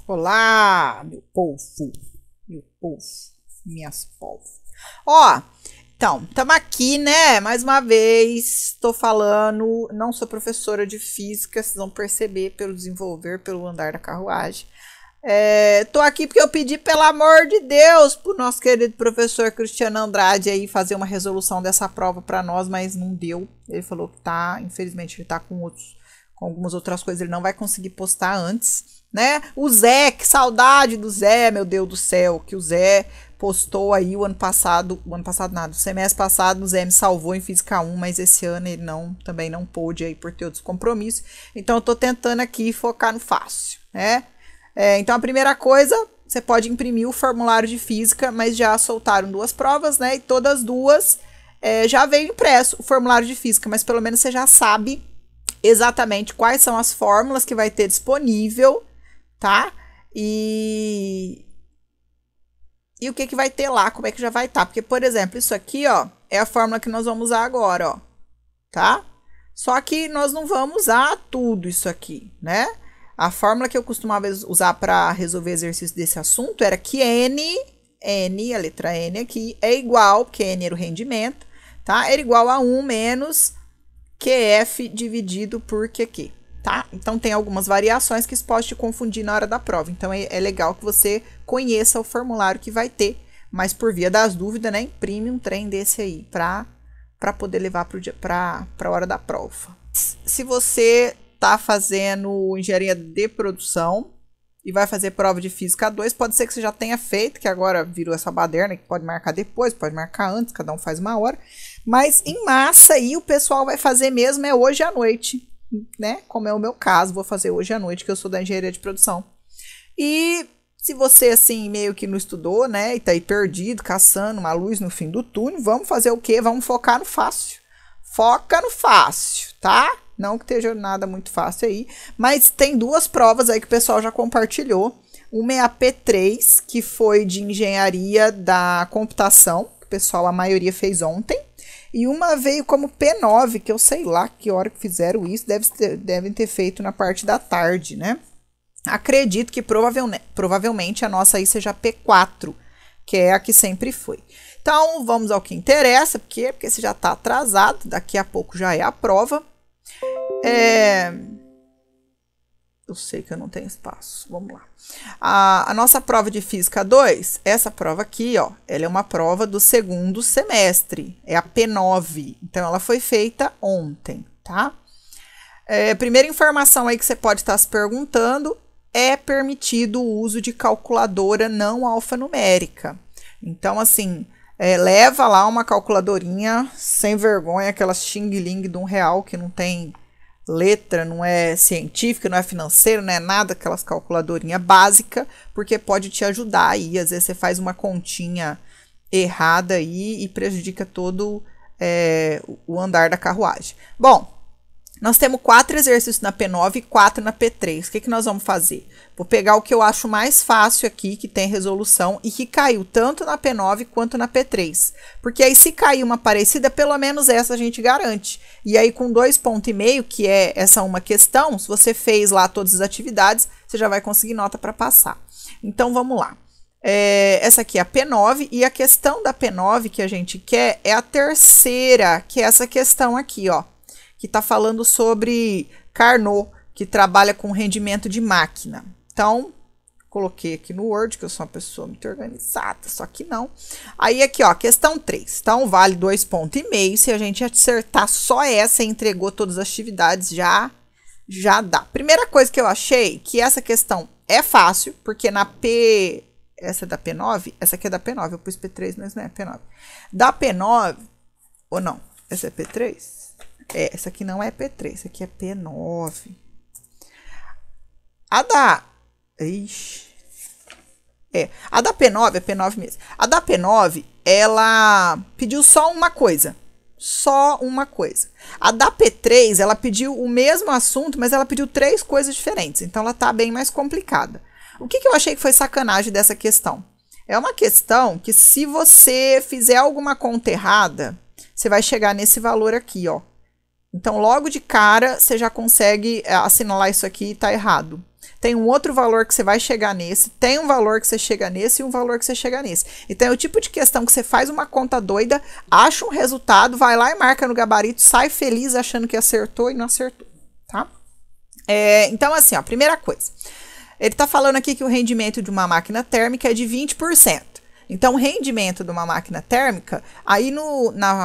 Olá, meu povo, minhas povos. Ó, então, estamos aqui, né? Mais uma vez, estou falando, não sou professora de física, vocês vão perceber pelo desenvolver, pelo andar da carruagem. Tô aqui porque eu pedi, pelo amor de Deus, pro nosso querido professor Cristiano Andrade aí fazer uma resolução dessa prova para nós, mas não deu. Ele falou que tá, infelizmente, ele tá com algumas outras coisas, ele não vai conseguir postar antes, né? O Zé, que saudade do Zé, meu Deus do céu, que o Zé postou aí o semestre passado o Zé me salvou em Física 1, mas esse ano ele também não pôde aí por ter outros compromissos, então eu tô tentando aqui focar no fácil, né? Então a primeira coisa, você pode imprimir o formulário de física, mas já soltaram 2 provas, né? E todas duas já veio impresso o formulário de física, mas pelo menos você já sabe exatamente quais são as fórmulas que vai ter disponível, tá? E o que vai ter lá, como é que já vai estar. Porque, por exemplo, isso aqui, ó, é a fórmula que nós vamos usar agora, ó, tá? Só que nós não vamos usar tudo isso aqui, né? A fórmula que eu costumava usar para resolver exercício desse assunto era que a letra N aqui, é igual, porque N era o rendimento, tá? Era igual a 1 menos QF dividido por QQ, tá? Então, tem algumas variações que isso pode te confundir na hora da prova. Então, é legal que você conheça o formulário que vai ter, mas por via das dúvidas, né? Imprime um trem desse aí para poder levar para a hora da prova. Se você tá fazendo engenharia de produção e vai fazer prova de física 2, pode ser que você já tenha feito, que agora virou essa baderna, que pode marcar depois, pode marcar antes, cada um faz uma hora. Mas em massa aí o pessoal vai fazer mesmo hoje à noite, né? Como é o meu caso, vou fazer hoje à noite, que eu sou da engenharia de produção. E se você assim meio que não estudou, né, e tá aí perdido, caçando uma luz no fim do túnel, vamos fazer o quê? Vamos focar no fácil. Foca no fácil, tá? Não que esteja nada muito fácil aí, mas tem 2 provas aí que o pessoal já compartilhou. Uma é a P3, que foi de engenharia da computação, que o pessoal, a maioria fez ontem. E uma veio como P9, que eu sei lá que hora que fizeram isso, devem ter feito na parte da tarde, né? Acredito que provavelmente a nossa aí seja P4, que é a que sempre foi. Então, vamos ao que interessa, porque você já está atrasado, daqui a pouco já é a prova. Eu sei que eu não tenho espaço, vamos lá. A nossa prova de Física 2, essa prova aqui, ó, ela é uma prova do 2º semestre, é a P9, então ela foi feita ontem, tá? Primeira informação aí que você pode estar se perguntando, é permitido o uso de calculadora não alfanumérica. Então, assim, leva lá uma calculadorinha sem vergonha, aquela xing-ling de R$1 que não tem letra, não é científica, não é financeira, não é nada, aquelas calculadorinhas básicas, porque pode te ajudar aí. Às vezes você faz uma continha errada aí e prejudica todo o andar da carruagem. Bom, nós temos 4 exercícios na P9 e 4 na P3. O que nós vamos fazer? Vou pegar o que eu acho mais fácil aqui, que tem resolução e que caiu tanto na P9 quanto na P3. Porque aí se cair uma parecida, pelo menos essa a gente garante. E aí com 2,5 pontos, que é essa uma questão, se você fez lá todas as atividades, você já vai conseguir nota para passar. Então vamos lá. Essa aqui é a P9 e a questão da P9 que a gente quer é a terceira, que é essa questão aqui, ó. Que está falando sobre Carnot, que trabalha com rendimento de máquina. Então, coloquei aqui no Word, que eu sou uma pessoa muito organizada, só que não. Aí aqui, ó, questão 3. Então, vale 2,5 pontos. Se a gente acertar só essa e entregou todas as atividades, já dá. Primeira coisa que eu achei, que essa questão é fácil, porque na P... Essa é da P9? Essa aqui é da P9, eu pus P3, mas não é P9. Da P9, ou não, essa é P3? Essa aqui não é P3, essa aqui é P9. A da... Ixi. A da P9 é P9 mesmo. A da P9, ela pediu só uma coisa. Só uma coisa. A da P3, ela pediu o mesmo assunto, mas ela pediu 3 coisas diferentes. Então, ela tá bem mais complicada. O que eu achei que foi sacanagem dessa questão? É uma questão que se você fizer alguma conta errada, você vai chegar nesse valor aqui, ó. Então, logo de cara, você já consegue assinalar isso aqui e tá errado. tem um outro valor que você vai chegar nesse, tem um valor que você chega nesse e um valor que você chega nesse. Então, é o tipo de questão que você faz uma conta doida, acha um resultado, vai lá e marca no gabarito, sai feliz achando que acertou e não acertou, tá? Então, assim, ó, primeira coisa. Ele tá falando aqui que o rendimento de uma máquina térmica é de 20%. Então, o rendimento de uma máquina térmica, aí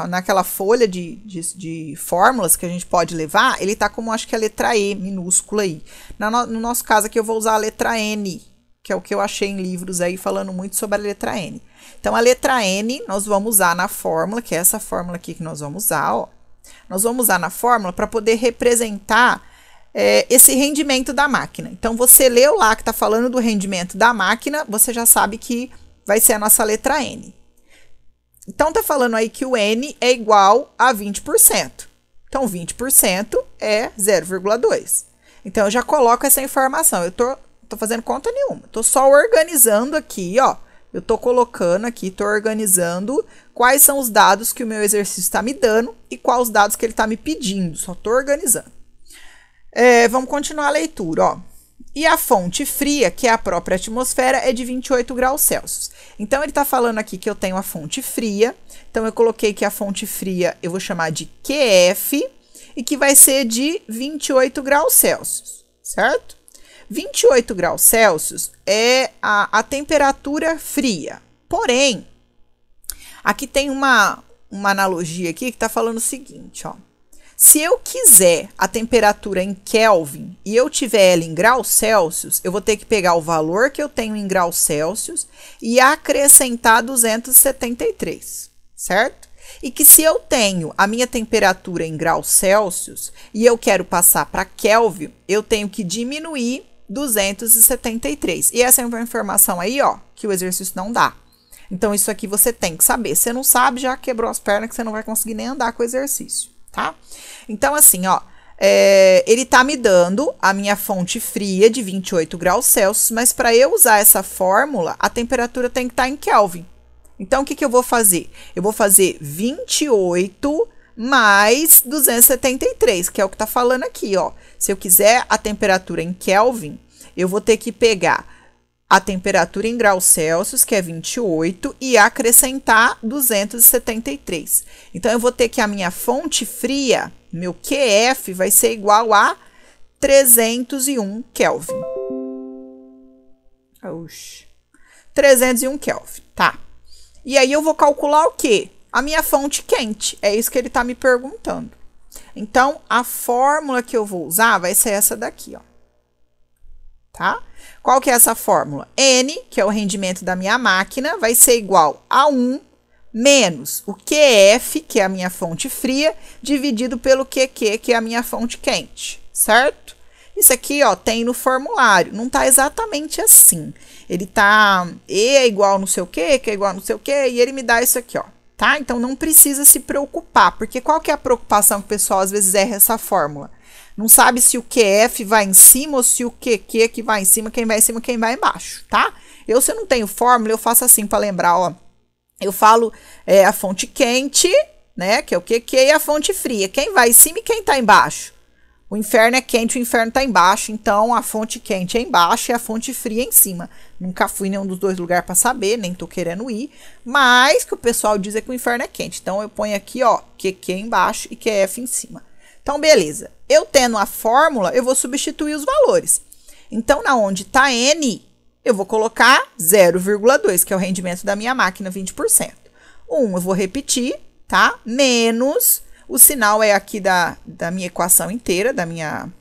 naquela folha de fórmulas que a gente pode levar, ele tá como, acho que a letra E minúscula aí. No nosso caso aqui, eu vou usar a letra N, que é o que eu achei em livros aí falando muito sobre a letra N. Então, a letra N nós vamos usar na fórmula, que é essa fórmula aqui que nós vamos usar, ó. Nós vamos usar na fórmula para poder representar esse rendimento da máquina. Então, você leu lá que tá falando do rendimento da máquina, você já sabe que vai ser a nossa letra N. Então, tá falando aí que o N é igual a 20%. Então, 20% é 0,2. Então, eu já coloco essa informação. Eu tô fazendo conta nenhuma. Tô só organizando aqui, ó. Eu tô colocando aqui, tô organizando quais são os dados que o meu exercício está me dando e quais os dados que ele está me pedindo. Só tô organizando. Vamos continuar a leitura, ó. E a fonte fria, que é a própria atmosfera, é de 28 graus Celsius. Então, ele está falando aqui que eu tenho a fonte fria. Então, eu coloquei que a fonte fria eu vou chamar de QF e que vai ser de 28 graus Celsius, certo? 28 graus Celsius é a temperatura fria. Porém, aqui tem uma analogia aqui que está falando o seguinte, ó. Se eu quiser a temperatura em Kelvin e eu tiver ela em graus Celsius, eu vou ter que pegar o valor que eu tenho em graus Celsius e acrescentar 273, certo? E que se eu tenho a minha temperatura em graus Celsius e eu quero passar para Kelvin, eu tenho que diminuir 273. E essa é uma informação aí, ó, que o exercício não dá. Então, isso aqui você tem que saber. Se você não sabe, já quebrou as pernas que você não vai conseguir nem andar com o exercício, tá? Então, assim, ó, ele tá me dando a minha fonte fria de 28 graus Celsius, mas para eu usar essa fórmula, a temperatura tem que estar em Kelvin. Então, o que eu vou fazer? Eu vou fazer 28 mais 273, que é o que tá falando aqui, ó. Se eu quiser a temperatura em Kelvin, eu vou ter que pegar a temperatura em graus Celsius, que é 28, e acrescentar 273. Então, eu vou ter que a minha fonte fria, meu QF, vai ser igual a 301 Kelvin. Oxi. 301 Kelvin, tá. E aí, eu vou calcular o quê? A minha fonte quente. É isso que ele está me perguntando. Então, a fórmula que eu vou usar vai ser essa daqui, ó. Tá? Qual que é essa fórmula? N, que é o rendimento da minha máquina, vai ser igual a 1 menos o QF, que é a minha fonte fria, dividido pelo QQ, que é a minha fonte quente, certo? Isso aqui, ó, tem no formulário. Não tá exatamente assim. Ele tá E é igual não sei o quê, que é igual não sei o quê, e ele me dá isso aqui, ó. Tá? Então, não precisa se preocupar, porque qual que é a preocupação que o pessoal às vezes erra essa fórmula? Não sabe se o QF vai em cima ou se o QQ que vai em cima, quem vai em cima, quem vai embaixo, tá? Se eu não tenho fórmula, eu faço assim para lembrar, ó. Eu falo a fonte quente, né, que é o QQ, e a fonte fria. Quem vai em cima e quem tá embaixo? O inferno é quente, o inferno tá embaixo, então a fonte quente é embaixo e a fonte fria é em cima. Nunca fui em nenhum dos dois lugares para saber, nem tô querendo ir, mas que o pessoal diz é que o inferno é quente. Então, eu ponho aqui, ó, QQ embaixo e QF em cima. Então, beleza. Eu tendo a fórmula, eu vou substituir os valores. Então, na onde tá N, eu vou colocar 0,2, que é o rendimento da minha máquina, 20%. 1, eu vou repetir, tá? Menos, o sinal é aqui da minha equação inteira, da minha...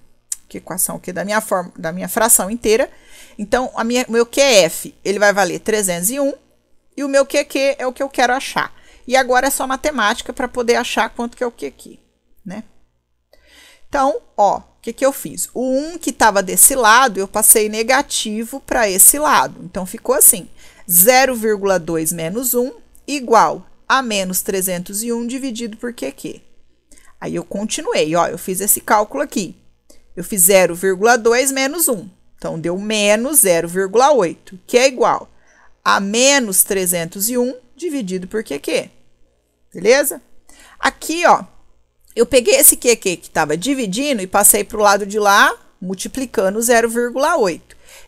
Que equação aqui? Da minha fração inteira. Então, o meu QF, ele vai valer 301, e o meu QQ é o que eu quero achar. E agora é só matemática para poder achar quanto que é o QQ, né? Então, ó, o que eu fiz? O 1 que estava desse lado, eu passei negativo para esse lado. Então, ficou assim, 0,2 menos 1 igual a menos 301 dividido por QQ. Aí, eu continuei, ó, eu fiz esse cálculo aqui. Eu fiz 0,2 menos 1. Então, deu menos 0,8, que é igual a menos 301 dividido por QQ. Beleza? Aqui, ó, eu peguei esse QQ que estava dividindo e passei para o lado de lá multiplicando 0,8.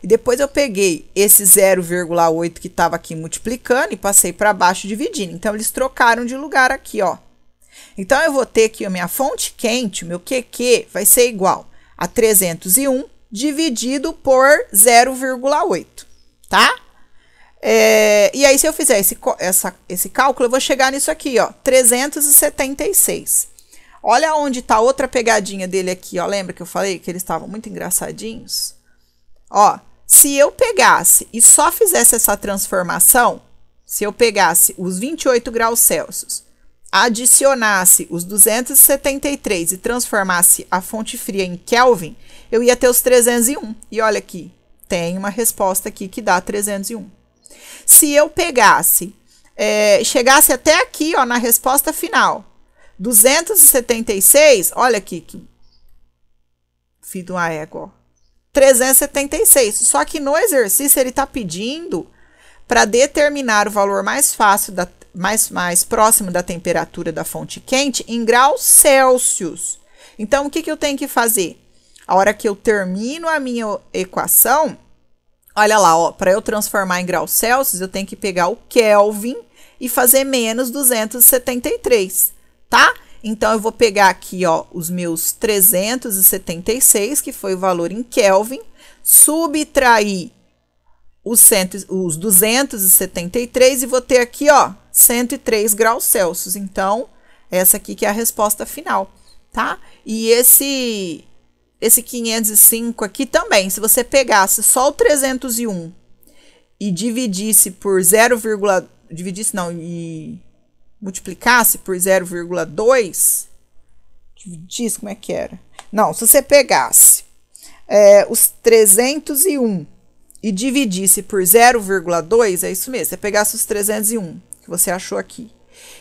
E depois eu peguei esse 0,8 que estava aqui multiplicando e passei para baixo dividindo. Então, eles trocaram de lugar aqui, ó. Então, eu vou ter que a minha fonte quente, o meu QQ, vai ser igual a 301 dividido por 0,8, tá? E aí, se eu fizer esse cálculo, eu vou chegar nisso aqui, ó, 376. Olha onde está outra pegadinha dele aqui, ó. Lembra que eu falei que eles estavam muito engraçadinhos? Ó, se eu pegasse e só fizesse essa transformação, se eu pegasse os 28 graus Celsius, adicionasse os 273 e transformasse a fonte fria em Kelvin, eu ia ter os 301. E olha aqui, tem uma resposta aqui que dá 301. Se eu pegasse, chegasse até aqui, ó, na resposta final, 276, olha aqui, que fiz uma égua, ó, 376. Só que no exercício ele está pedindo para determinar o valor mais fácil, mais próximo da temperatura da fonte quente em graus Celsius. Então, o que eu tenho que fazer? A hora que eu termino a minha equação, olha lá, ó, para eu transformar em graus Celsius, eu tenho que pegar o Kelvin e fazer menos 273, tá? Então, eu vou pegar aqui, ó, os meus 376, que foi o valor em Kelvin, subtrair os 273 e vou ter aqui, ó, 103 graus Celsius. Então, essa aqui que é a resposta final, tá? E esse 505 aqui também, se você pegasse só o 301 e dividisse por e multiplicasse por 0,2, dividisse, como é que era? Não, se você pegasse os 301 e dividisse por 0,2, é isso mesmo, você pegasse os 301, que você achou aqui,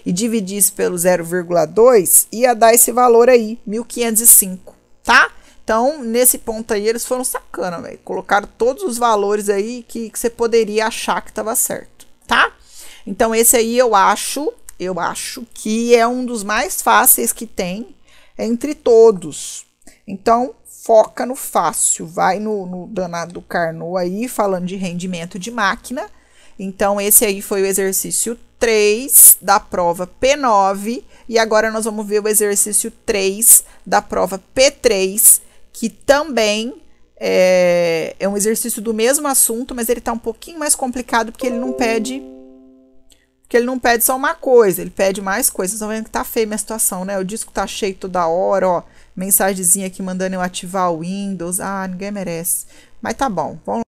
e dividisse pelo 0,2, ia dar esse valor aí, 1505, tá? Então, nesse ponto aí, eles foram sacana, velho. Colocaram todos os valores aí que você poderia achar que estava certo, tá? Então, esse aí eu acho que é um dos mais fáceis que tem entre todos. Então, foca no fácil. Vai no danado do Carnot aí, falando de rendimento de máquina. Então, esse aí foi o exercício 3 da prova P9. E agora nós vamos ver o exercício 3 da prova P3, que também é um exercício do mesmo assunto, mas ele está um pouquinho mais complicado porque ele não pede só uma coisa, ele pede mais coisas. Vocês estão vendo que tá feia a minha situação, né? O disco tá cheio toda hora, ó, mensagenzinha aqui mandando eu ativar o Windows. Ah, ninguém merece. Mas tá bom, vamos lá.